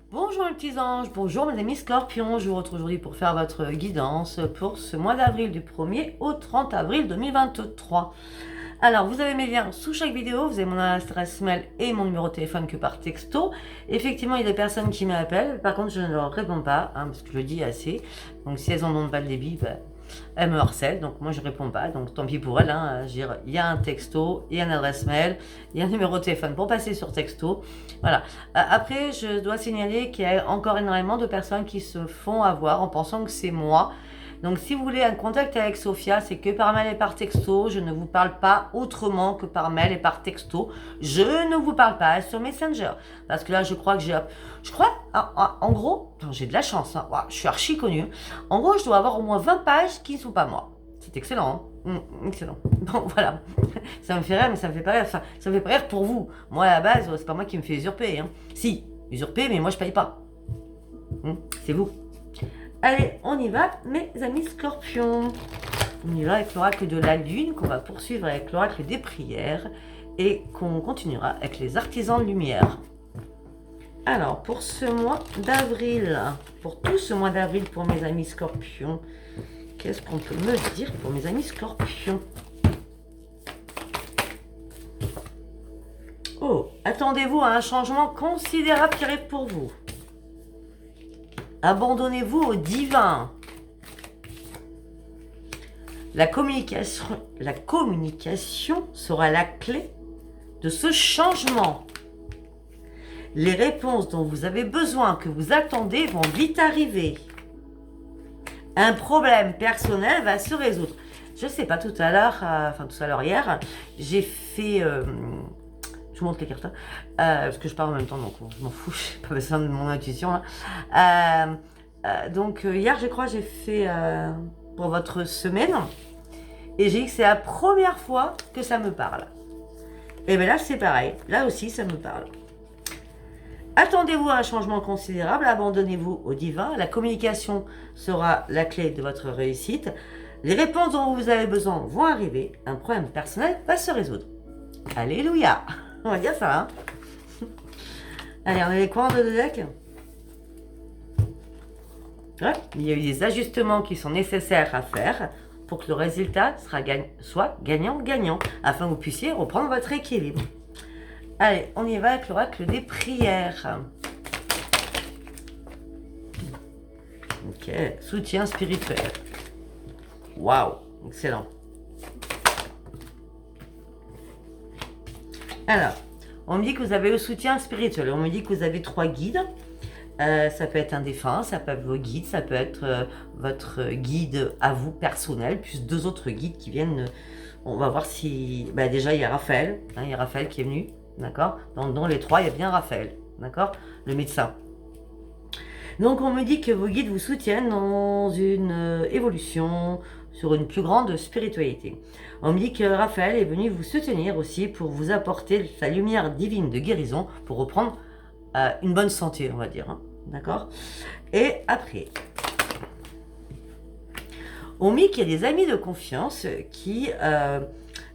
Bonjour les petits anges, bonjour mes amis scorpions, je vous retrouve aujourd'hui pour faire votre guidance pour ce mois d'avril du 1er au 30 avril 2023. Alors vous avez mes liens sous chaque vidéo, vous avez mon adresse mail et mon numéro de téléphone que par texto. Effectivement il y a des personnes qui m'appellent, par contre je ne leur réponds pas, parce que je le dis assez, donc si elles en ont pas le débit, elle me harcèle, donc moi je réponds pas, donc tant pis pour elle. Il y a un texto, il y a une adresse mail, il y a un numéro de téléphone pour passer sur texto. Voilà. Après, je dois signaler qu'il y a encore énormément de personnes qui se font avoir en pensant que c'est moi. Donc si vous voulez un contact avec Sophia, c'est que par mail et par texto. Je ne vous parle pas autrement que par mail et par texto. Je ne vous parle pas sur Messenger. Parce que là, je crois que en gros, j'ai de la chance, je suis archi connue. En gros, je dois avoir au moins 20 pages qui ne sont pas moi. C'est excellent, excellent. Bon, voilà. Ça me fait rire, mais ça me fait pas rire. Enfin, ça me fait pas rire pour vous. Moi, à la base, c'est pas moi qui me fais usurper. Si, usurper, mais moi, je paye pas. C'est vous. Allez, on y va, mes amis scorpions. On y va avec l'oracle de la lune, qu'on va poursuivre avec l'oracle des prières, et qu'on continuera avec les artisans de lumière. Alors, pour ce mois d'avril, pour tout ce mois d'avril, pour mes amis scorpions, qu'est-ce qu'on peut me dire pour mes amis scorpions? Oh, attendez-vous à un changement considérable qui arrive pour vous. Abandonnez-vous au divin. La communication sera la clé de ce changement. Les réponses dont vous avez besoin, que vous attendez, vont vite arriver. Un problème personnel va se résoudre. Je sais pas, tout à l'heure, hier, j'ai fait... je vous montre les cartes, parce que je parle en même temps, donc je m'en fous, je n'ai pas besoin de mon intuition. Donc hier, je crois, j'ai fait pour votre semaine, et j'ai dit que c'est la première fois que ça me parle. Et bien là, c'est pareil, là aussi, ça me parle. Attendez-vous à un changement considérable, abandonnez-vous au divin, la communication sera la clé de votre réussite, les réponses dont vous avez besoin vont arriver, un problème personnel va se résoudre. Alléluia! On va dire ça, Allez, on a les coins de deck. Ouais, il y a eu des ajustements qui sont nécessaires à faire pour que le résultat soit gagnant-gagnant, afin que vous puissiez reprendre votre équilibre. Allez, on y va avec l'oracle des prières. Ok, soutien spirituel. Waouh, excellent. Alors, on me dit que vous avez le soutien spirituel. On me dit que vous avez 3 guides. Ça peut être un défunt, ça peut être vos guides, ça peut être votre guide à vous personnel, plus 2 autres guides qui viennent. On va voir si... déjà, il y a Raphaël. Il y a Raphaël qui est venu. D'accord. Dans les 3, il y a bien Raphaël. D'accord. Le médecin. Donc, on me dit que vos guides vous soutiennent dans une évolution, sur une plus grande spiritualité. On me dit que Raphaël est venu vous soutenir aussi pour vous apporter sa lumière divine de guérison pour reprendre une bonne santé, on va dire. D'accord. Et après, on me dit qu'il y a des amis de confiance qui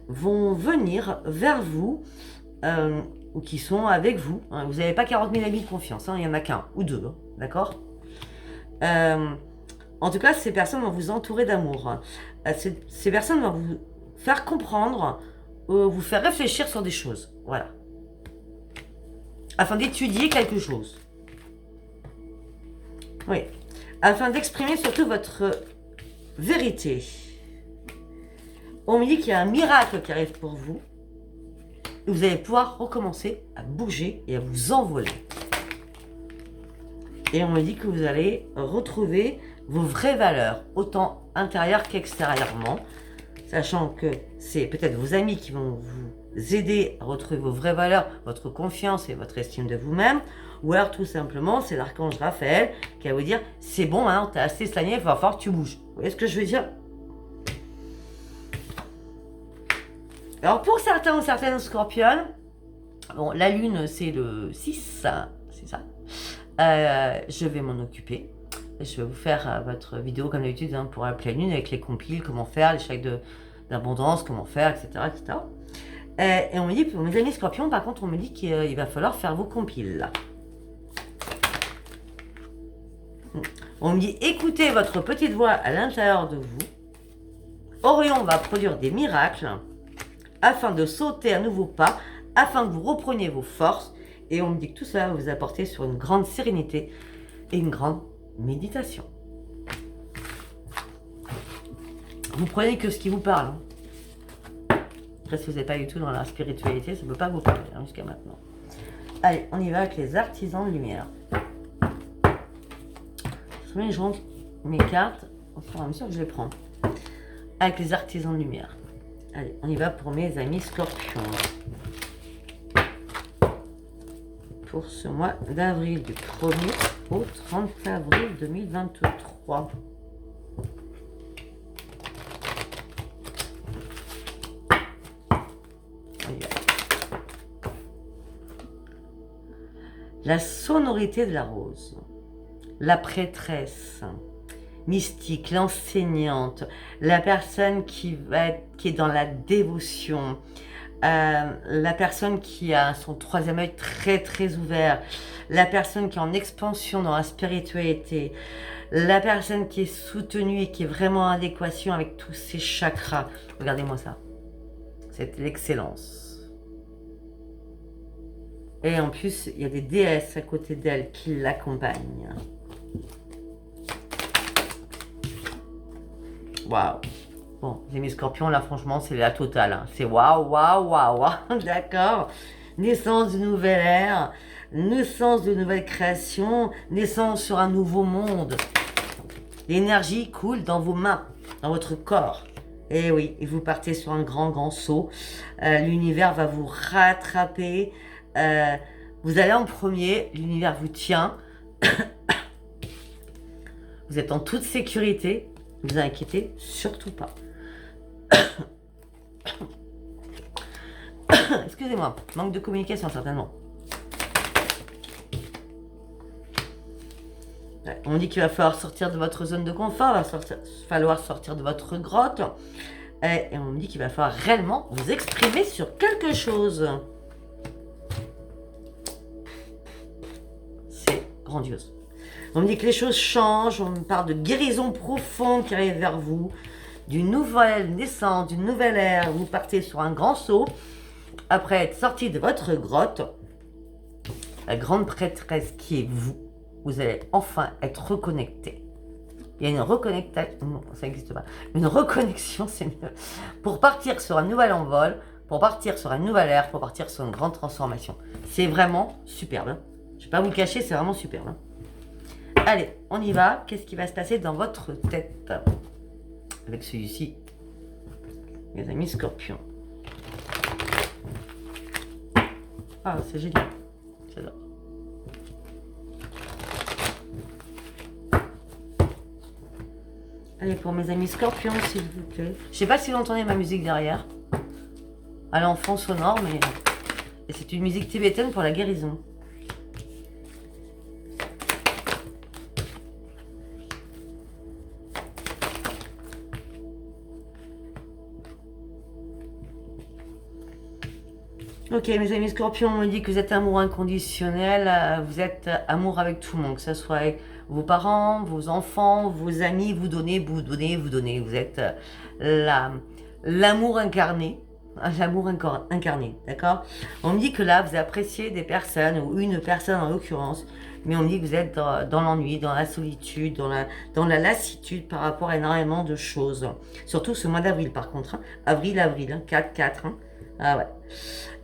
vont venir vers vous ou qui sont avec vous. Vous n'avez pas 40 000 amis de confiance, il n'y en a qu'un ou 2, d'accord. En tout cas, ces personnes vont vous entourer d'amour. Ces personnes vont vous faire comprendre, vous faire réfléchir sur des choses, voilà. Afin d'étudier quelque chose. Oui. Afin d'exprimer surtout votre vérité. On me dit qu'il y a un miracle qui arrive pour vous. Et vous allez pouvoir recommencer à bouger et à vous envoler. Et on me dit que vous allez retrouver vos vraies valeurs, autant intérieures qu'extérieurement, sachant que c'est peut-être vos amis qui vont vous aider à retrouver vos vraies valeurs, votre confiance et votre estime de vous-même, ou alors tout simplement, c'est l'archange Raphaël qui va vous dire « c'est bon, t'as assez stagné, il va falloir que tu bouges ». Vous voyez ce que je veux dire? Alors pour certains ou certaines scorpionnes, bon, la lune c'est le 6, c'est ça. Je vais m'en occuper. Je vais vous faire votre vidéo comme d'habitude pour la pleine lune avec les compiles, comment faire, les chèques d'abondance, comment faire, etc. etc. Et on me dit, pour mes amis scorpions, par contre, on me dit qu'il va falloir faire vos compiles. On me dit, écoutez votre petite voix à l'intérieur de vous. Orion va produire des miracles afin de sauter un nouveau pas, afin que vous repreniez vos forces. Et on me dit que tout cela va vous apporter sur une grande sérénité et une grande méditation. Vous prenez que ce qui vous parle. Après, si vous n'êtes pas du tout dans la spiritualité, ça ne peut pas vous parler jusqu'à maintenant. Allez, on y va avec les artisans de lumière. Je rentre mes cartes au fur et à mesure que je les prends. Avec les artisans de lumière. Allez, on y va pour mes amis scorpions. Pour ce mois d'avril, du 1er au 30 avril 2023. La sonorité de la rose, la prêtresse mystique, l'enseignante, la personne qui est dans la dévotion, la personne qui a son troisième œil très ouvert, la personne qui est en expansion dans la spiritualité, la personne qui est soutenue et qui est vraiment en adéquation avec tous ses chakras. Regardez-moi ça, c'est l'excellence. Et en plus, il y a des déesses à côté d'elle qui l'accompagnent. Waouh. Bon, j'ai mis scorpion, là, franchement, c'est la totale. Hein. C'est waouh. D'accord. Naissance d'une nouvelle ère, naissance de nouvelles créations, naissance sur un nouveau monde. L'énergie coule dans vos mains, dans votre corps. Et oui, et vous partez sur un grand saut. L'univers va vous rattraper. Vous allez en premier, l'univers vous tient. Vous êtes en toute sécurité. Ne vous inquiétez surtout pas. Excusez-moi, manque de communication certainement. On dit qu'il va falloir sortir de votre zone de confort, il va falloir sortir de votre grotte. Et on me dit qu'il va falloir réellement vous exprimer sur quelque chose. C'est grandiose. On me dit que les choses changent, on me parle de guérison profonde qui arrive vers vous, d'une nouvelle naissance, d'une nouvelle ère. Vous partez sur un grand saut. Après être sorti de votre grotte, la grande prêtresse qui est vous, vous allez enfin être reconnecté. Il y a une reconnexion, non, ça n'existe pas. Une reconnexion, c'est mieux. Pour partir sur un nouvel envol, pour partir sur une nouvelle ère, pour partir sur une grande transformation. C'est vraiment superbe. Hein. Je ne vais pas vous le cacher, c'est vraiment superbe. Hein. Allez, on y va. Qu'est-ce qui va se passer dans votre tête avec celui-ci, mes amis scorpions? Ah, c'est génial. J'adore. Allez, pour mes amis scorpions, s'il vous plaît. Je sais pas si vous entendez ma musique derrière. Elle est en fond sonore, mais c'est une musique tibétaine pour la guérison. Ok, mes amis scorpions, on me dit que vous êtes amour inconditionnel, vous êtes amour avec tout le monde, que ce soit avec vos parents, vos enfants, vos amis, vous donnez. Vous êtes l'amour incarné, d'accord? On me dit que là, vous appréciez des personnes, ou une personne en l'occurrence, mais on me dit que vous êtes dans l'ennui, dans la solitude, dans la lassitude par rapport à énormément de choses. Surtout ce mois d'avril, par contre. Hein. Avril, hein, 4-4. Hein. Ah ouais.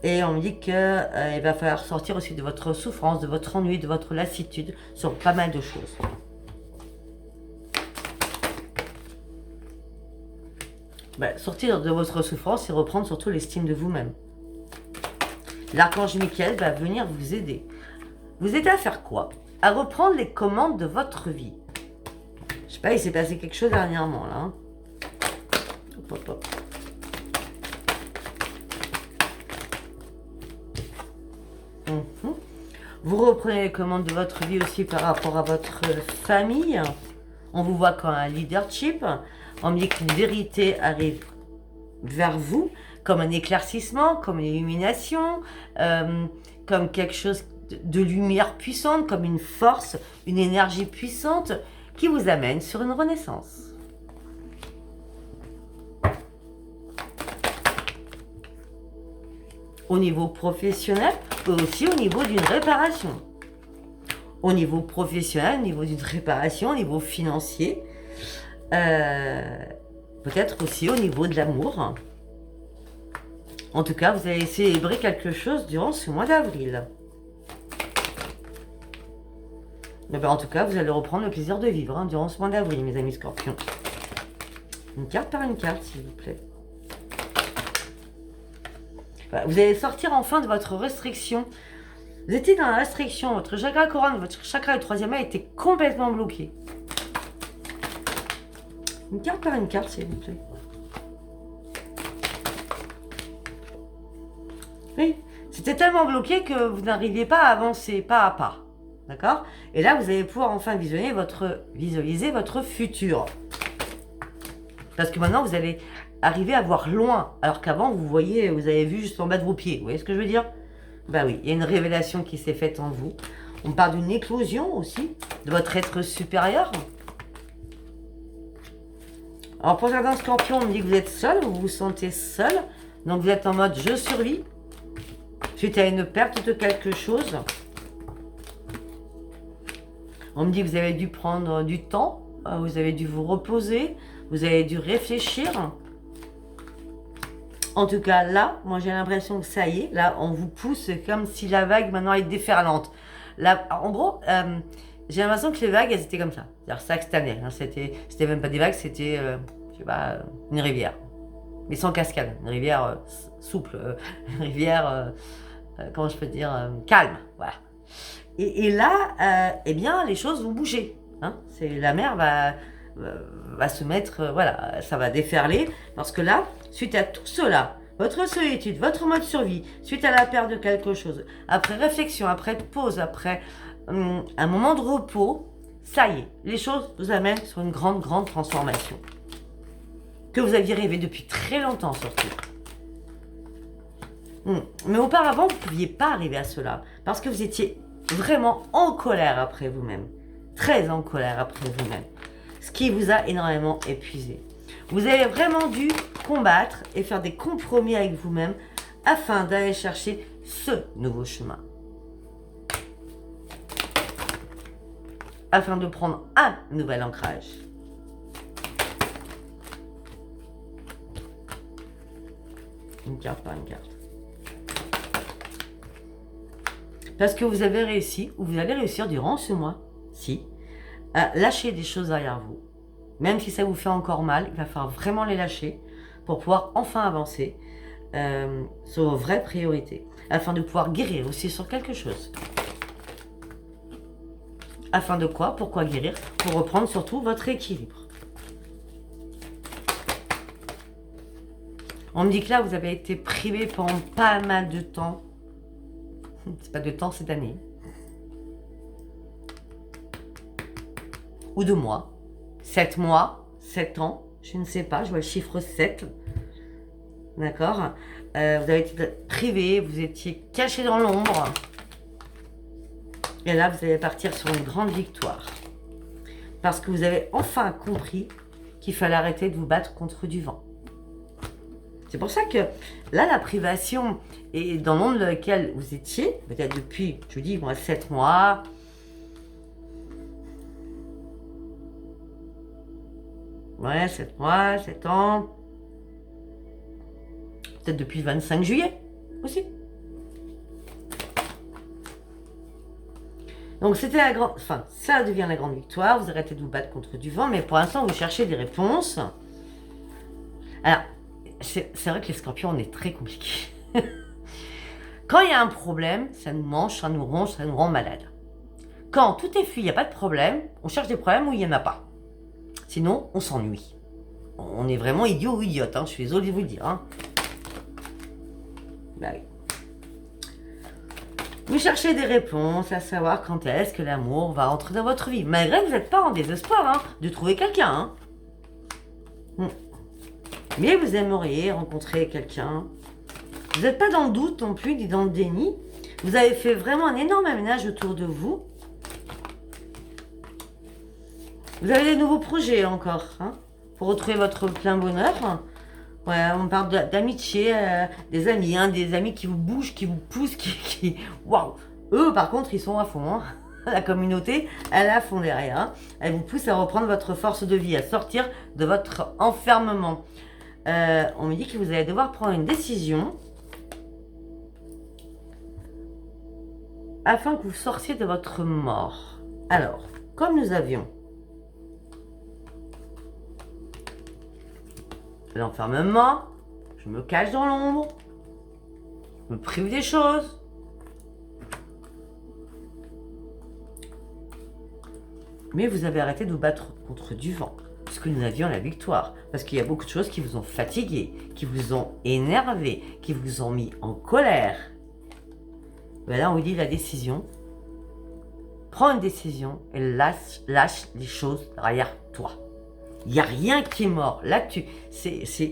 Et on me dit qu'il va falloir sortir aussi de votre souffrance, de votre ennui, de votre lassitude, sur pas mal de choses. Sortir de votre souffrance et reprendre surtout l'estime de vous-même. L'archange Michael va venir vous aider. Vous aider à faire quoi? À reprendre les commandes de votre vie. Je sais pas, il s'est passé quelque chose dernièrement là. Hein. Hop. Vous reprenez les commandes de votre vie aussi par rapport à votre famille. On vous voit comme un leadership. On me dit qu'une vérité arrive vers vous, comme un éclaircissement, comme une illumination, comme quelque chose de lumière puissante, comme une force, une énergie puissante qui vous amène sur une renaissance. Au niveau professionnel, et aussi au niveau d'une réparation. Au niveau professionnel, au niveau d'une réparation, au niveau financier, peut-être aussi au niveau de l'amour. En tout cas, vous allez célébrer quelque chose durant ce mois d'avril. En tout cas, vous allez reprendre le plaisir de vivre durant ce mois d'avril, mes amis scorpions. Une carte par une carte, s'il vous plaît. Voilà, vous allez sortir enfin de votre restriction. Vous étiez dans la restriction, votre chakra couronne, votre chakra du troisième œil était complètement bloqué. Une carte par une carte, s'il vous plaît. Oui, c'était tellement bloqué que vous n'arriviez pas à avancer pas à pas. D'accord? Et là, vous allez pouvoir enfin visualiser votre futur. Parce que maintenant, vous allez arriver à voir loin. Alors qu'avant, vous avez vu juste en bas de vos pieds. Vous voyez ce que je veux dire? Ben oui, il y a une révélation qui s'est faite en vous. On parle d'une éclosion aussi, de votre être supérieur. Alors pour certains scorpions, on me dit que vous êtes seul, vous vous sentez seul. Donc vous êtes en mode je survis. Suite à une perte de quelque chose. On me dit que vous avez dû prendre du temps. Vous avez dû vous reposer. Vous avez dû réfléchir. En tout cas, là, moi j'ai l'impression que ça y est. Là, on vous pousse comme si la vague maintenant est déferlante. Là, en gros, j'ai l'impression que les vagues, elles étaient comme ça. C'est-à-dire ça cette année. C'était même pas des vagues, c'était, je sais pas, une rivière. Mais sans cascade. Une rivière souple. Une rivière, comment je peux dire, calme. Voilà. Et là, eh bien, les choses vont bouger. La mer va se mettre, voilà, ça va déferler. Parce que là, suite à tout cela, votre solitude, votre mode survie, suite à la perte de quelque chose, après réflexion, après pause, après un moment de repos, ça y est, les choses vous amènent sur une grande, grande transformation. Que vous aviez rêvé depuis très longtemps surtout. Mais auparavant, vous ne pouviez pas arriver à cela. Parce que vous étiez vraiment en colère après vous-même. Très en colère après vous-même. Ce qui vous a énormément épuisé. Vous avez vraiment dû combattre et faire des compromis avec vous-même afin d'aller chercher ce nouveau chemin. Afin de prendre un nouvel ancrage. Une carte par une carte. Parce que vous avez réussi, ou vous allez réussir durant ce mois-ci, à lâcher des choses derrière vous. Même si ça vous fait encore mal, il va falloir vraiment les lâcher pour pouvoir enfin avancer sur vos vraies priorités. Afin de pouvoir guérir aussi sur quelque chose. Afin de quoi? Pourquoi guérir? Pour reprendre surtout votre équilibre. On me dit que là, vous avez été privé pendant pas mal de temps. C'est pas de temps, c'est d'années. Ou de mois. 7 mois, 7 ans, je ne sais pas, je vois le chiffre 7. D'accord? Vous avez été privé, vous étiez caché dans l'ombre. Et là, vous allez partir sur une grande victoire. Parce que vous avez enfin compris qu'il fallait arrêter de vous battre contre du vent. C'est pour ça que là, la privation est dans le monde dans lequel vous étiez, peut-être depuis, je vous dis, moi, 7 mois. Ouais, 7 mois, 7 ans. Peut-être depuis le 25 juillet aussi. Donc c'était la grande, enfin ça devient la grande victoire, vous arrêtez de vous battre contre du vent, mais pour l'instant vous cherchez des réponses. Alors, c'est vrai que les scorpions on est très compliqués. Quand il y a un problème, ça nous mange, ça nous ronge, ça nous rend malade. Quand tout est fui, il n'y a pas de problème, on cherche des problèmes où il n'y en a pas. Sinon, on s'ennuie. On est vraiment idiot ou idiote, je suis désolée de vous le dire. Bah oui. Vous cherchez des réponses à savoir quand est-ce que l'amour va entrer dans votre vie. Malgré que vous n'êtes pas en désespoir de trouver quelqu'un. Mais vous aimeriez rencontrer quelqu'un. Vous n'êtes pas dans le doute non plus, ni dans le déni. Vous avez fait vraiment un énorme ménage autour de vous. Vous avez des nouveaux projets encore, hein, pour retrouver votre plein bonheur. Ouais, on parle d'amitié, des amis, hein, des amis qui vous bougent, qui vous poussent, Waouh. Eux, par contre, ils sont à fond, hein. La communauté, elle est à fond derrière, hein. Elle vous pousse à reprendre votre force de vie, à sortir de votre enfermement. On me dit que vous allez devoir prendre une décision afin que vous sortiez de votre mort. Alors, comme nous avions l'enfermement, je me cache dans l'ombre, je me prive des choses. Mais vous avez arrêté de vous battre contre du vent, puisque nous avions la victoire. Parce qu'il y a beaucoup de choses qui vous ont fatigué, qui vous ont énervé, qui vous ont mis en colère. Ben là, on vous dit la décision. Prends une décision et lâche les choses derrière toi. Il n'y a rien qui est mort. Là,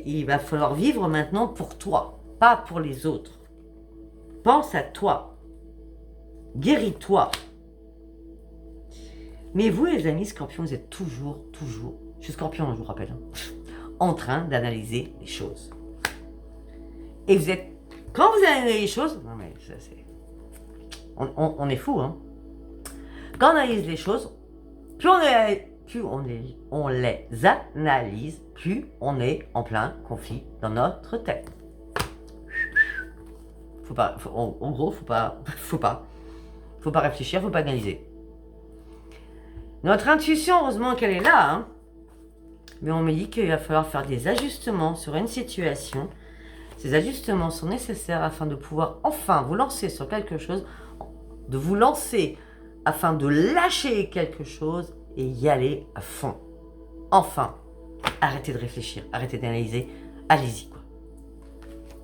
il va falloir vivre maintenant pour toi, pas pour les autres. Pense à toi. Guéris-toi. Mais vous, les amis scorpions, vous êtes toujours, je suis scorpion, je vous rappelle, hein, en train d'analyser les choses. Et vous êtes, quand vous analysez les choses, non mais ça c'est, on est fou, hein. Quand on analyse les choses, plus on les analyse, plus on est en plein conflit dans notre tête. En gros, faut pas réfléchir, faut pas analyser. Notre intuition, heureusement qu'elle est là, hein. Mais on me dit qu'il va falloir faire des ajustements sur une situation. Ces ajustements sont nécessaires afin de pouvoir enfin vous lancer sur quelque chose, de vous lancer afin de lâcher quelque chose et y aller à fond. Enfin, arrêtez de réfléchir, arrêtez d'analyser, allez-y quoi.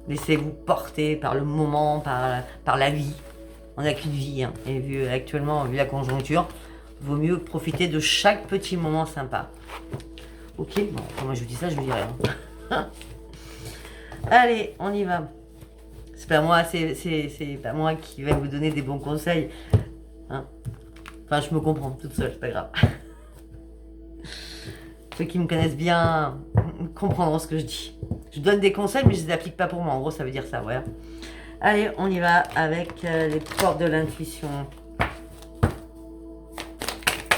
Laissez-vous porter par le moment, par la vie. On n'a qu'une vie, hein. Et actuellement, vu la conjoncture, vaut mieux profiter de chaque petit moment sympa. Ok, bon, quand moi je vous dis ça, je vous dis rien. Allez, on y va. C'est pas moi qui vais vous donner des bons conseils. Hein, enfin, je me comprends toute seule, c'est pas grave. Ceux qui me connaissent bien comprendront ce que je dis. Je donne des conseils, mais je les applique pas pour moi. En gros, ça veut dire ça, ouais. Allez, on y va avec les portes de l'intuition.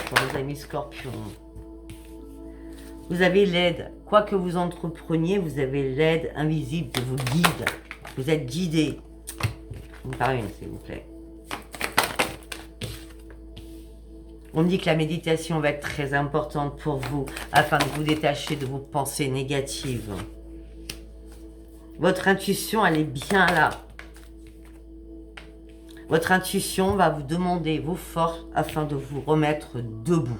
Pour les amis scorpions. Vous avez l'aide. Quoi que vous entrepreniez, vous avez l'aide invisible de vos guides. Vous êtes guidés. Une par une, s'il vous plaît. On me dit que la méditation va être très importante pour vous afin de vous détacher de vos pensées négatives. Votre intuition, elle est bien là. Votre intuition va vous demander vos forces afin de vous remettre debout.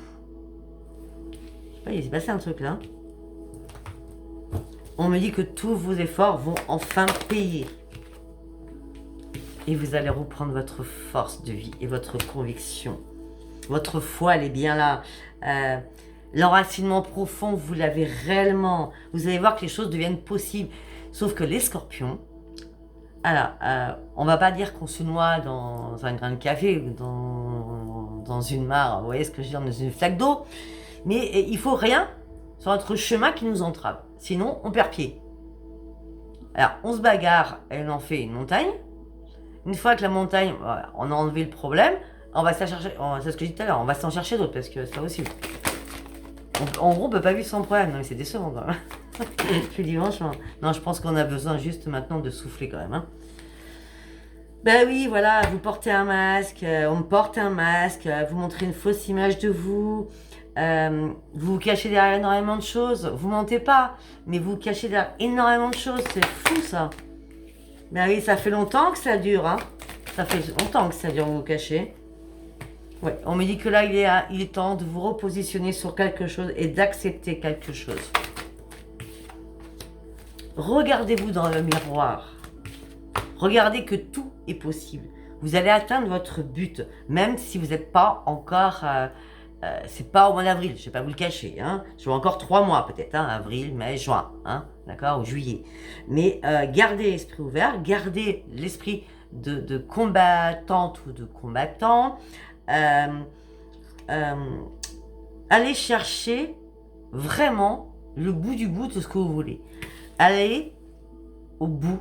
Je sais pas, il s'est passé un truc là. On me dit que tous vos efforts vont enfin payer. Et vous allez reprendre votre force de vie et votre conviction. Votre foi, elle est bien là. L'enracinement profond, vous l'avez réellement. Vous allez voir que les choses deviennent possibles. Sauf que les scorpions, alors, on va pas dire qu'on se noie dans un grain de café ou dans une mare, vous voyez ce que je veux dire, dans une flaque d'eau. Mais il faut rien sur notre chemin qui nous entrave. Sinon, on perd pied. Alors, on se bagarre et on en fait une montagne. Une fois que la montagne, voilà, on a enlevé le problème, on va s'en chercher, c'est ce que je disais tout à l'heure, on va s'en chercher d'autres parce que c'est pas possible. En gros, on peut pas vivre sans problème, non mais c'est décevant quand même. Je dis franchement. Non, je pense qu'on a besoin juste maintenant de souffler quand même. Hein. Ben oui, voilà, vous portez un masque, on porte un masque, vous montrez une fausse image de vous, vous vous cachez derrière énormément de choses, vous mentez pas, mais vous vous cachez derrière énormément de choses, c'est fou ça. Ben oui, ça fait longtemps que ça dure, hein. Ça fait longtemps que ça dure, vous vous cachez. Ouais, on me dit que là, il est temps de vous repositionner sur quelque chose et d'accepter quelque chose. Regardez-vous dans le miroir. Regardez que tout est possible. Vous allez atteindre votre but, même si vous n'êtes pas encore... c'est pas au mois d'avril, je ne vais pas vous le cacher. Hein. Je vois encore 3 mois peut-être, hein, avril, mai, juin, hein, d'accord, ou juillet. Mais gardez l'esprit ouvert, gardez l'esprit de combattante ou de combattant. Allez chercher vraiment le bout du bout de ce que vous voulez. Allez au bout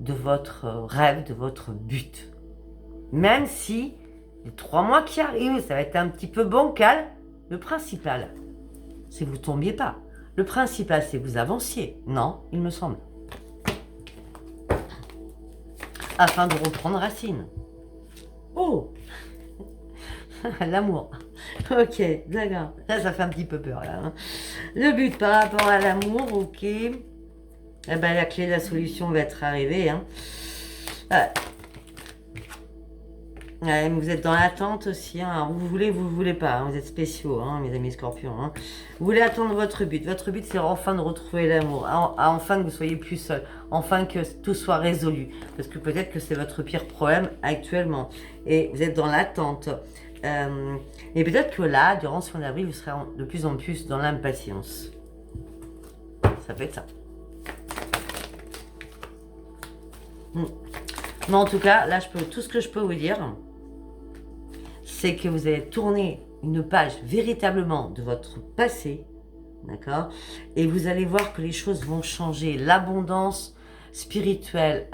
de votre rêve, de votre but. Même si les 3 mois qui arrivent, ça va être un petit peu bancal, le principal, c'est que vous ne tombiez pas. Le principal, c'est que vous avanciez. Non, il me semble. Afin de reprendre racine. Oh, l'amour. Ok, d'accord. Là, ça fait un petit peu peur, là. Hein. Le but par rapport à l'amour, ok. Eh ben, la clé de la solution va être arrivée. Hein. Ouais, vous êtes dans l'attente aussi. Hein. Vous voulez pas. Hein. Vous êtes spéciaux, hein, mes amis scorpions. Hein. Vous voulez attendre votre but. Votre but, c'est enfin de retrouver l'amour. Enfin que vous soyez plus seul. Enfin que tout soit résolu. Parce que peut-être que c'est votre pire problème actuellement. Et vous êtes dans l'attente. Et peut-être que là, durant ce mois d'avril, vous serez de plus en plus dans l'impatience. Ça peut être ça. Mais en tout cas, là, tout ce que je peux vous dire, c'est que vous allez tourner une page véritablement de votre passé, d'accord? Et vous allez voir que les choses vont changer. L'abondance spirituelle,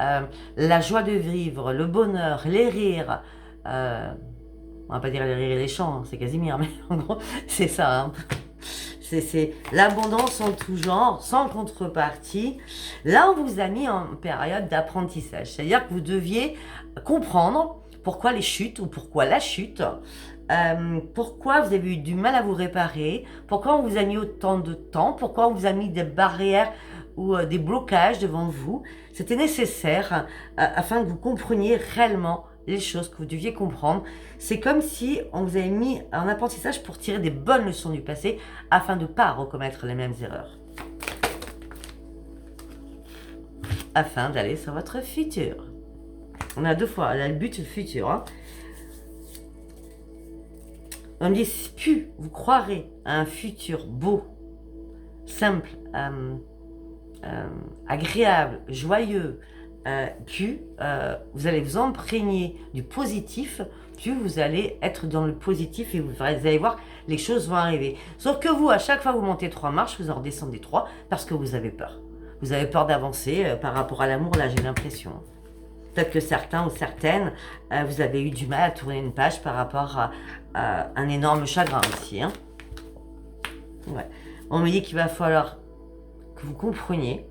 la joie de vivre, le bonheur, les rires, on va pas dire les rires et les chants, hein, c'est Casimir, mais en gros, c'est ça. Hein. C'est l'abondance en tout genre, sans contrepartie. Là, on vous a mis en période d'apprentissage. C'est-à-dire que vous deviez comprendre pourquoi les chutes ou pourquoi la chute, pourquoi vous avez eu du mal à vous réparer, pourquoi on vous a mis autant de temps, pourquoi on vous a mis des barrières ou des blocages devant vous. C'était nécessaire afin que vous compreniez réellement les choses que vous deviez comprendre. C'est comme si on vous avait mis en apprentissage pour tirer des bonnes leçons du passé afin de ne pas recommettre les mêmes erreurs. Afin d'aller sur votre futur. On a 2 fois, là, le but futur. Hein. On me dit, plus vous croirez à un futur beau, simple, agréable, joyeux, plus vous allez vous imprégner du positif, plus vous allez être dans le positif et vous allez voir, les choses vont arriver. Sauf que vous, à chaque fois que vous montez 3 marches, vous en redescendez 3 parce que vous avez peur. Vous avez peur d'avancer par rapport à l'amour, là j'ai l'impression. Peut-être que certains ou certaines, vous avez eu du mal à tourner une page par rapport à un énorme chagrin aussi. Hein. Ouais. On me dit qu'il va falloir que vous compreniez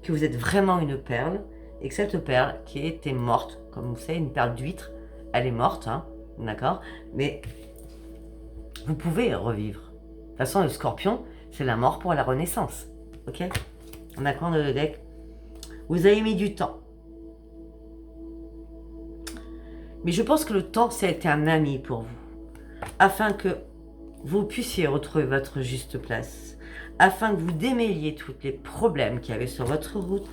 que vous êtes vraiment une perle et que cette perle qui était morte, comme vous savez, une perle d'huître, elle est morte, hein, d'accord? Mais vous pouvez revivre. De toute façon, le scorpion, c'est la mort pour la renaissance. Ok? On a quoi dans le deck? Vous avez mis du temps. Mais je pense que le temps, ça a été un ami pour vous. Afin que vous puissiez retrouver votre juste place. Afin que vous démêliez tous les problèmes qu'il y avait sur votre route.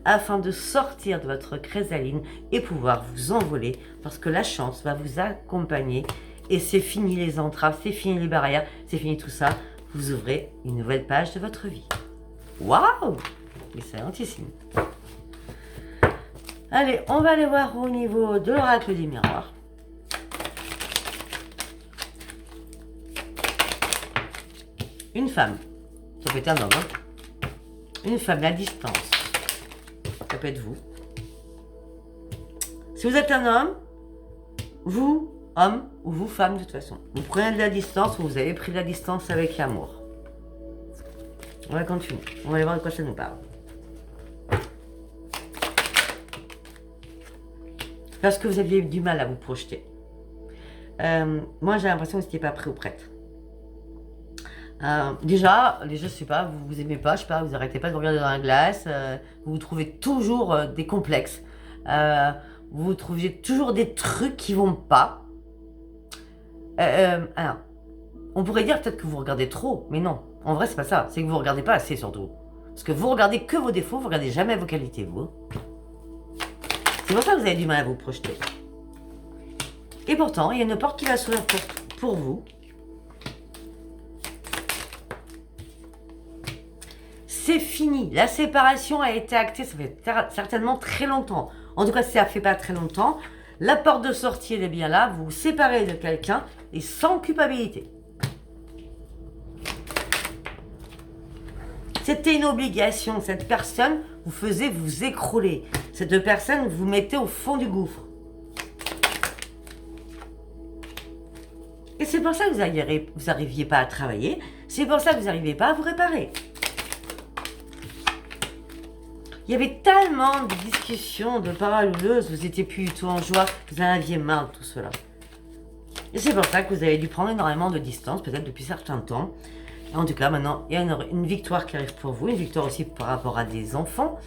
Afin de sortir de votre chrysaline et pouvoir vous envoler. Parce que la chance va vous accompagner. Et c'est fini les entraves, c'est fini les barrières, c'est fini tout ça. Vous ouvrez une nouvelle page de votre vie. Waouh! Excellentissime. Allez, on va aller voir au niveau de l'oracle des miroirs. Une femme. Ça peut être un homme. Hein. Une femme à distance. Ça peut être vous. Si vous êtes un homme, vous, homme, ou vous, femme, de toute façon. Vous prenez de la distance ou vous avez pris de la distance avec l'amour. On va continuer. On va aller voir de quoi ça nous parle. Parce que vous aviez eu du mal à vous projeter. Moi, j'ai l'impression que vous n'étiez pas prêt ou prête. Déjà, je sais pas, vous vous aimez pas, je sais pas, vous arrêtez pas de vous regarder dans la glace, vous vous trouvez toujours des complexes, vous trouvez toujours des trucs qui vont pas. Alors, on pourrait dire peut-être que vous regardez trop, mais non, en vrai c'est pas ça, c'est que vous regardez pas assez surtout. Parce que vous regardez que vos défauts, vous regardez jamais vos qualités, vous. C'est pour ça que vous avez du mal à vous projeter. Et pourtant, il y a une porte qui va s'ouvrir pour vous. C'est fini. La séparation a été actée, ça fait certainement très longtemps. En tout cas, si ça fait pas très longtemps, la porte de sortie, elle est bien là. Vous vous séparez de quelqu'un et sans culpabilité. C'était une obligation. Cette personne vous faisait vous écrouler. Cette personne vous mettait au fond du gouffre. Et c'est pour ça que vous n'arriviez pas à travailler. C'est pour ça que vous n'arriviez pas à vous réparer. Il y avait tellement de discussions, de paroles houleuses, vous n'étiez plus du tout en joie, vous en aviez marre de tout cela. Et c'est pour ça que vous avez dû prendre énormément de distance, peut-être depuis certains temps. Et en tout cas, maintenant, il y a une victoire qui arrive pour vous, une victoire aussi par rapport à des enfants.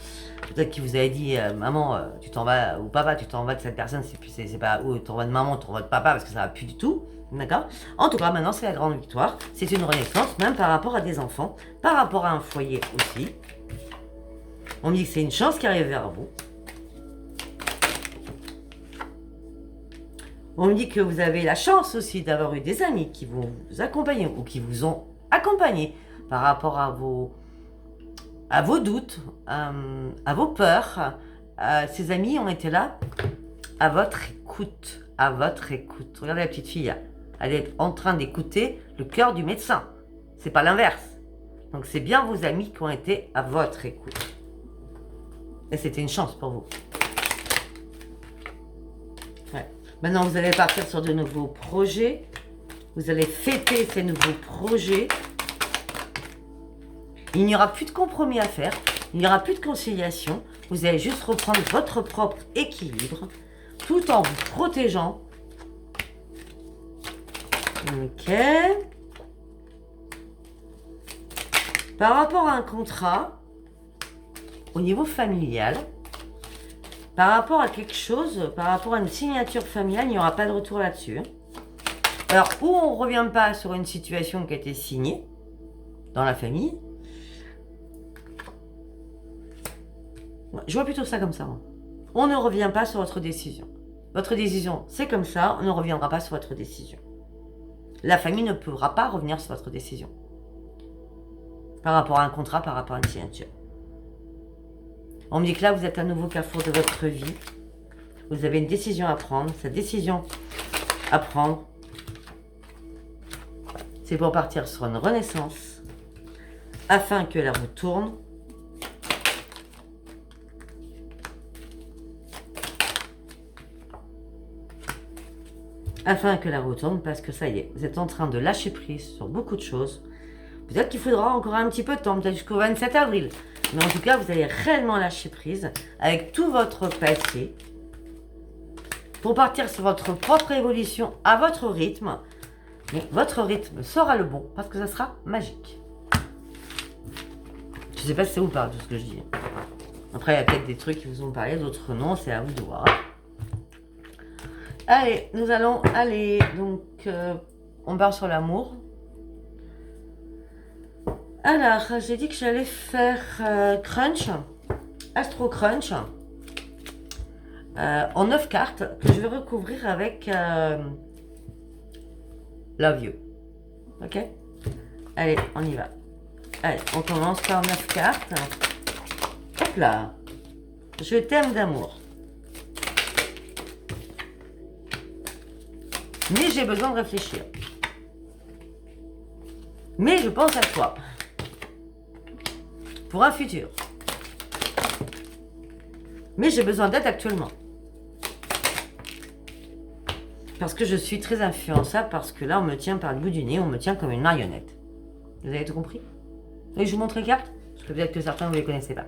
Peut-être qu'il vous avait dit, maman, tu t'en vas, ou papa, tu t'en vas de cette personne, c'est pas, ou tu t'en vas de maman, tu t'en vas de papa, parce que ça va plus du tout. D'accord? En tout cas, maintenant, c'est la grande victoire. C'est une renaissance, même par rapport à des enfants, par rapport à un foyer aussi. On me dit que c'est une chance qui arrive vers vous. On me dit que vous avez la chance aussi d'avoir eu des amis qui vont vous accompagner ou qui vous ont accompagné par rapport à vos doutes, à vos peurs. Ces amis ont été là à votre écoute. À votre écoute. Regardez la petite fille. Elle est en train d'écouter le cœur du médecin. C'est pas l'inverse. Donc c'est bien vos amis qui ont été à votre écoute. Et c'était une chance pour vous. Ouais. Maintenant, vous allez partir sur de nouveaux projets. Vous allez fêter ces nouveaux projets. Il n'y aura plus de compromis à faire. Il n'y aura plus de conciliation. Vous allez juste reprendre votre propre équilibre tout en vous protégeant. Ok. Par rapport à un contrat, au niveau familial, par rapport à quelque chose, par rapport à une signature familiale, il n'y aura pas de retour là-dessus. Alors, ou on ne revient pas sur une situation qui a été signée dans la famille. Je vois plutôt ça comme ça. On ne revient pas sur votre décision. Votre décision, c'est comme ça, on ne reviendra pas sur votre décision. La famille ne pourra pas revenir sur votre décision. Par rapport à un contrat, par rapport à une signature. On me dit que là, vous êtes à nouveau au carrefour de votre vie. Vous avez une décision à prendre. Cette décision à prendre, c'est pour partir sur une renaissance, afin que la roue tourne. Afin que la roue tourne, parce que ça y est, vous êtes en train de lâcher prise sur beaucoup de choses. Peut-être qu'il faudra encore un petit peu de temps, peut-être jusqu'au 27 avril. Mais en tout cas, vous allez réellement lâcher prise avec tout votre passé pour partir sur votre propre évolution à votre rythme. Mais votre rythme sera le bon parce que ça sera magique. Je ne sais pas si ça vous parle tout ce que je dis. Après, il y a peut-être des trucs qui vous ont parlé, d'autres non, c'est à vous de voir. Allez, nous allons aller, donc, on part sur l'amour. Alors, j'ai dit que j'allais faire Crunch, Astro Crunch, en 9 cartes, que je vais recouvrir avec Love You. Ok? Allez, on y va. Allez, on commence par 9 cartes. Hop là. Je t'aime d'amour. Mais j'ai besoin de réfléchir. Mais je pense à toi. Pour un futur. Mais j'ai besoin d'aide actuellement. Parce que je suis très influençable, parce que là, on me tient par le bout du nez, on me tient comme une marionnette. Vous avez tout compris? Et je vous montre les cartes? Parce que peut-être que certains, vous ne les connaissez pas.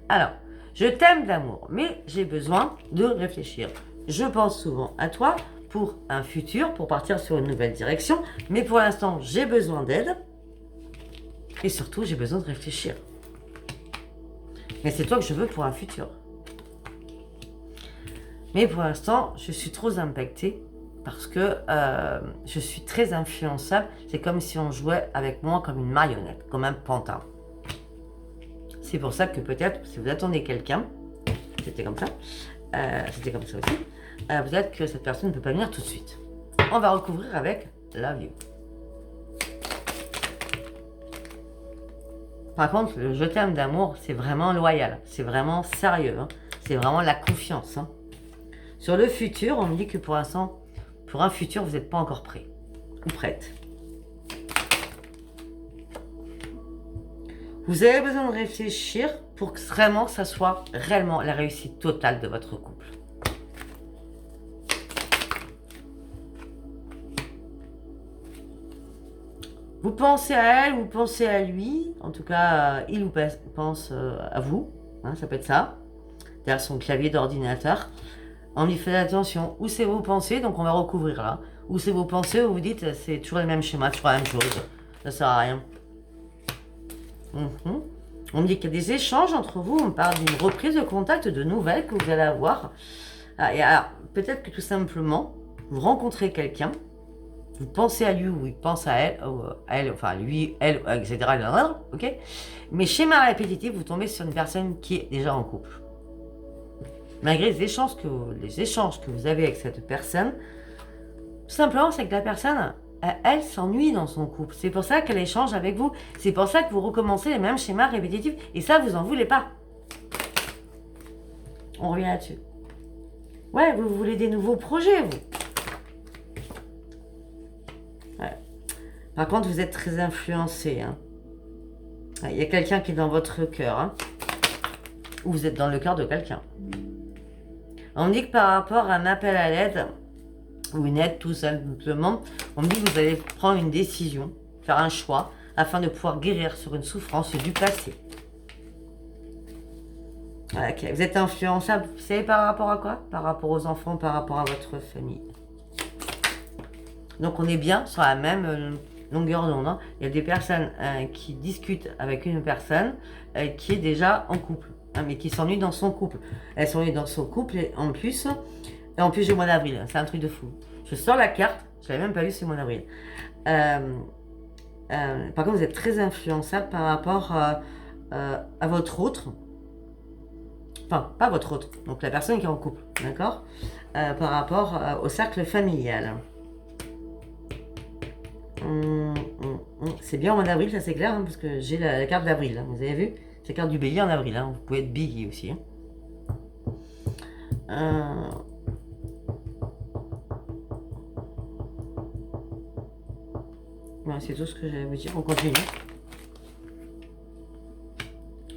Alors, je t'aime d'amour, mais j'ai besoin de réfléchir. Je pense souvent à toi pour un futur, pour partir sur une nouvelle direction, mais pour l'instant, j'ai besoin d'aide. Et surtout, j'ai besoin de réfléchir. Mais c'est toi que je veux pour un futur. Mais pour l'instant, je suis trop impactée parce que je suis très influençable. C'est comme si on jouait avec moi comme une marionnette, comme un pantin. C'est pour ça que peut-être, si vous attendez quelqu'un, c'était comme ça aussi, peut-être que cette personne ne peut pas venir tout de suite. On va recouvrir avec Love You. Par contre, le je t'aime d'amour, c'est vraiment loyal, c'est vraiment sérieux. Hein. C'est vraiment la confiance. Hein. Sur le futur, on me dit que pour l'instant, pour un futur, vous n'êtes pas encore prêt ou prête. Vous avez besoin de réfléchir pour que vraiment ça soit réellement la réussite totale de votre couple. Vous pensez à elle, vous pensez à lui. En tout cas, il ou pense à vous. Hein, ça peut être ça. Derrière son clavier d'ordinateur. On y fait attention. Où c'est vos pensées? Donc on va recouvrir là. Où c'est vos pensées? Vous vous dites c'est toujours le même schéma, toujours la même chose. Ça sert à rien. On me dit qu'il y a des échanges entre vous, on parle d'une reprise de contact, de nouvelles que vous allez avoir. Et alors, peut-être que tout simplement, vous rencontrez quelqu'un, vous pensez à lui ou il pense à elle, enfin lui, elle, etc. Ok. Mais schéma répétitif, vous tombez sur une personne qui est déjà en couple. Malgré les échanges que vous avez avec cette personne, tout simplement, c'est que la personne, elle s'ennuie dans son couple. C'est pour ça qu'elle échange avec vous. C'est pour ça que vous recommencez les mêmes schémas répétitifs. Et ça, vous en voulez pas. On revient là-dessus. Ouais, vous voulez des nouveaux projets, vous. Ouais. Par contre, vous êtes très influencé. Hein. Il y a quelqu'un qui est dans votre cœur. Hein. Ou vous êtes dans le cœur de quelqu'un. On me dit que par rapport à un appel à l'aide, ou une aide tout simplement, on me dit que vous allez prendre une décision, faire un choix, afin de pouvoir guérir sur une souffrance du passé. Ok, vous êtes influençable, vous savez par rapport à quoi? Par rapport aux enfants, par rapport à votre famille. Donc on est bien sur la même longueur d'onde. Hein. Il y a des personnes qui discutent avec une personne qui est déjà en couple, hein, mais qui s'ennuie dans son couple. Elle s'ennuie dans son couple et en plus j'ai le mois d'avril, c'est un truc de fou. Je sors la carte, je l'avais même pas vu, c'est le mois d'avril. Par contre, vous êtes très influençable par rapport à votre autre. Enfin, pas votre autre, donc la personne qui est en couple, d'accord, par rapport au cercle familial. C'est bien au mois d'avril, ça c'est clair, hein, parce que j'ai la carte d'avril, hein, vous avez vu? C'est la carte du bélier en avril, hein, vous pouvez être bélier aussi. Hein. Ouais, c'est tout ce que j'allais vous dire, on continue.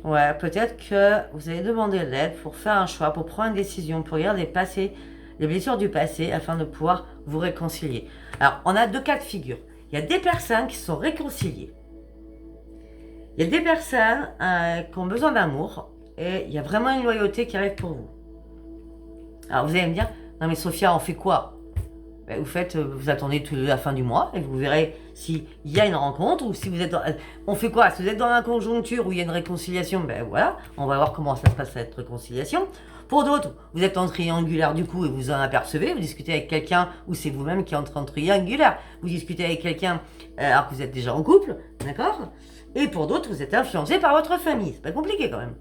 Ouais, peut-être que vous allez demander de l'aide pour faire un choix, pour prendre une décision, pour regarder les blessures du passé afin de pouvoir vous réconcilier. Alors, on a deux cas de figure. Il y a des personnes qui sont réconciliées. Il y a des personnes qui ont besoin d'amour et il y a vraiment une loyauté qui arrive pour vous. Alors, vous allez me dire, non mais Sophia, on fait quoi? Vous attendez tout la fin du mois et vous verrez s'il y a une rencontre ou si vous êtes dans... On fait quoi? Si vous êtes dans la conjoncture où il y a une réconciliation, ben voilà, on va voir comment ça se passe cette réconciliation. Pour d'autres, vous êtes en triangulaire du coup et vous en apercevez, vous discutez avec quelqu'un ou c'est vous-même qui entrez en triangulaire. Vous discutez avec quelqu'un alors que vous êtes déjà en couple, d'accord? Et pour d'autres, vous êtes influencé par votre famille. C'est pas compliqué quand même.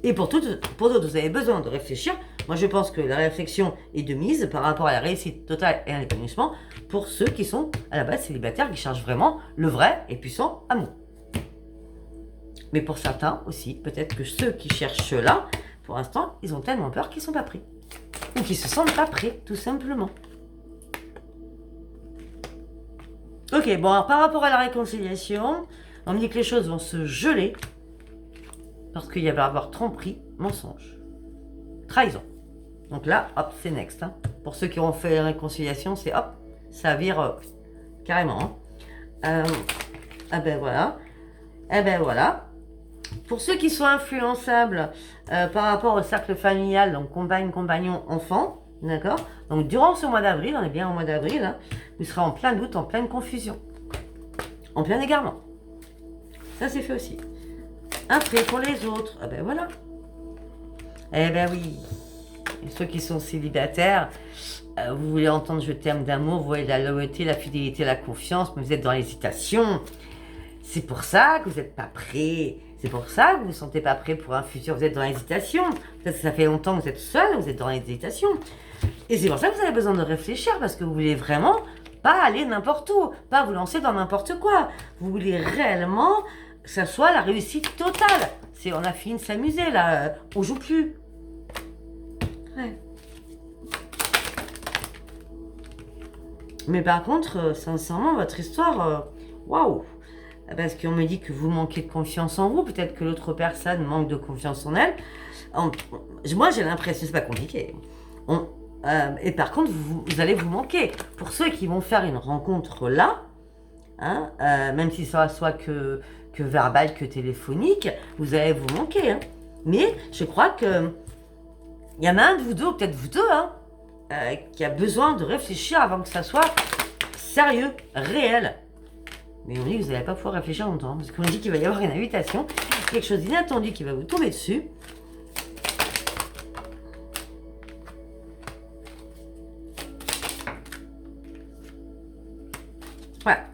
Et pour d'autres, vous avez besoin de réfléchir. Moi, je pense que la réflexion est de mise par rapport à la réussite totale et à l'épanouissement pour ceux qui sont à la base célibataires, qui cherchent vraiment le vrai et puissant amour. Mais pour certains aussi, peut-être que ceux qui cherchent cela, pour l'instant, ils ont tellement peur qu'ils ne sont pas prêts. Ou qu'ils ne se sentent pas prêts, tout simplement. Ok, bon, alors par rapport à la réconciliation, on me dit que les choses vont se geler parce qu'il y va y avoir tromperie, mensonge, trahison. Donc là, hop, c'est next. Hein. Pour ceux qui ont fait la réconciliation, c'est hop, ça vire carrément. Hein. Ah ben voilà. Eh ben voilà. Pour ceux qui sont influençables par rapport au cercle familial, donc compagne, compagnon, enfant, d'accord? Donc durant ce mois d'avril, on est bien au mois d'avril, hein, vous serez en plein doute, en pleine confusion, en plein égarement. Ça c'est fait aussi. Après, pour les autres, eh ben voilà. Eh ben oui. Et ceux qui sont célibataires, vous voulez entendre je t'aime d'amour, vous voyez la loyauté, la fidélité, la confiance, mais vous êtes dans l'hésitation. C'est pour ça que vous n'êtes pas prêt. C'est pour ça que vous ne vous sentez pas prêt pour un futur. Vous êtes dans l'hésitation. Peut-être que ça fait longtemps que vous êtes seul, vous êtes dans l'hésitation. Et c'est pour ça que vous avez besoin de réfléchir, parce que vous voulez vraiment pas aller n'importe où, pas vous lancer dans n'importe quoi. Vous voulez réellement que ça soit la réussite totale. On a fini de s'amuser là, on joue plus. Ouais. Mais par contre, sincèrement, votre histoire, waouh! Parce qu'on me dit que vous manquez de confiance en vous, peut-être que l'autre personne manque de confiance en elle. Moi, j'ai l'impression, c'est pas compliqué. Et par contre, vous allez vous manquer. Pour ceux qui vont faire une rencontre là, hein, même si ça soit que verbal, que téléphonique, vous allez vous manquer. Hein. Mais je crois que il y en a un de vous deux, ou peut-être vous deux, hein, qui a besoin de réfléchir avant que ça soit sérieux, réel. Mais on dit que vous n'allez pas pouvoir réfléchir longtemps, parce qu'on dit qu'il va y avoir une invitation, quelque chose d'inattendu qui va vous tomber dessus. Voilà.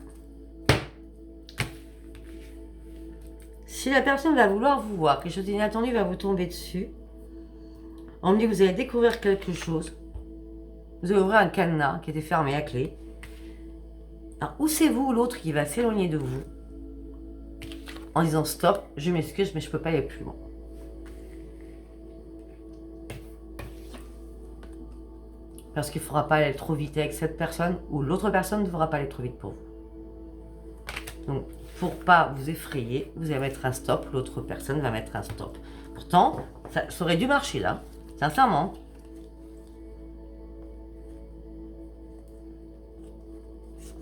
Si la personne va vouloir vous voir, quelque chose d'inattendu va vous tomber dessus, on me dit que vous allez découvrir quelque chose. Vous allez ouvrir un cadenas qui était fermé à clé. Alors, ou c'est vous ou l'autre qui va s'éloigner de vous en disant stop, je m'excuse, mais je ne peux pas aller plus loin. Parce qu'il ne faudra pas aller trop vite avec cette personne ou l'autre personne ne devra pas aller trop vite pour vous. Donc, pour pas vous effrayer, vous allez mettre un stop, l'autre personne va mettre un stop. Pourtant, ça aurait dû marcher là, sincèrement.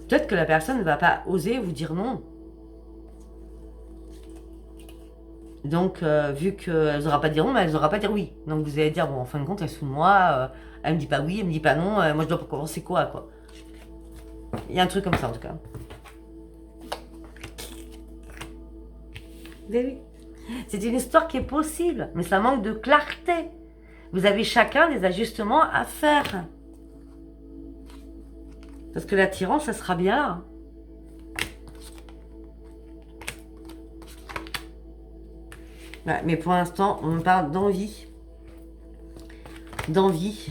Peut-être que la personne ne va pas oser vous dire non. Donc, vu qu'elle n'osera pas dire non, mais elle n'osera pas dire oui. Donc, vous allez dire, bon, en fin de compte, elle est sous moi, elle me dit pas oui, elle me dit pas non, moi je dois commencer quoi. Il y a un truc comme ça, en tout cas. Mais oui, c'est une histoire qui est possible, mais ça manque de clarté. Vous avez chacun des ajustements à faire. Parce que l'attirance, ça sera bien là. Ouais, mais pour l'instant, on me parle d'envie. D'envie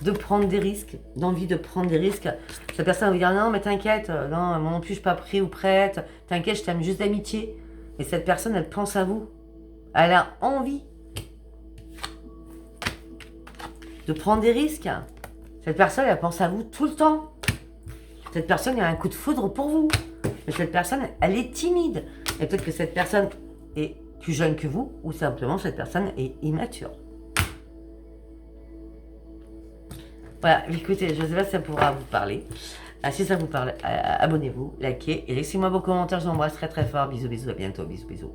de prendre des risques. D'envie de prendre des risques. Cette personne va vous dire non, mais t'inquiète, non, moi non plus, je suis pas prêt ou prête. T'inquiète, je t'aime juste d'amitié. Et cette personne, elle pense à vous. Elle a envie de prendre des risques. Cette personne, elle pense à vous tout le temps. Cette personne a un coup de foudre pour vous. Mais cette personne, elle est timide. Et peut-être que cette personne est plus jeune que vous, ou simplement cette personne est immature. Voilà, écoutez, je ne sais pas si ça pourra vous parler. Si ça vous parle, abonnez-vous, likez et laissez-moi vos commentaires. Je vous embrasse très très fort. Bisous, bisous, à bientôt. Bisous, bisous.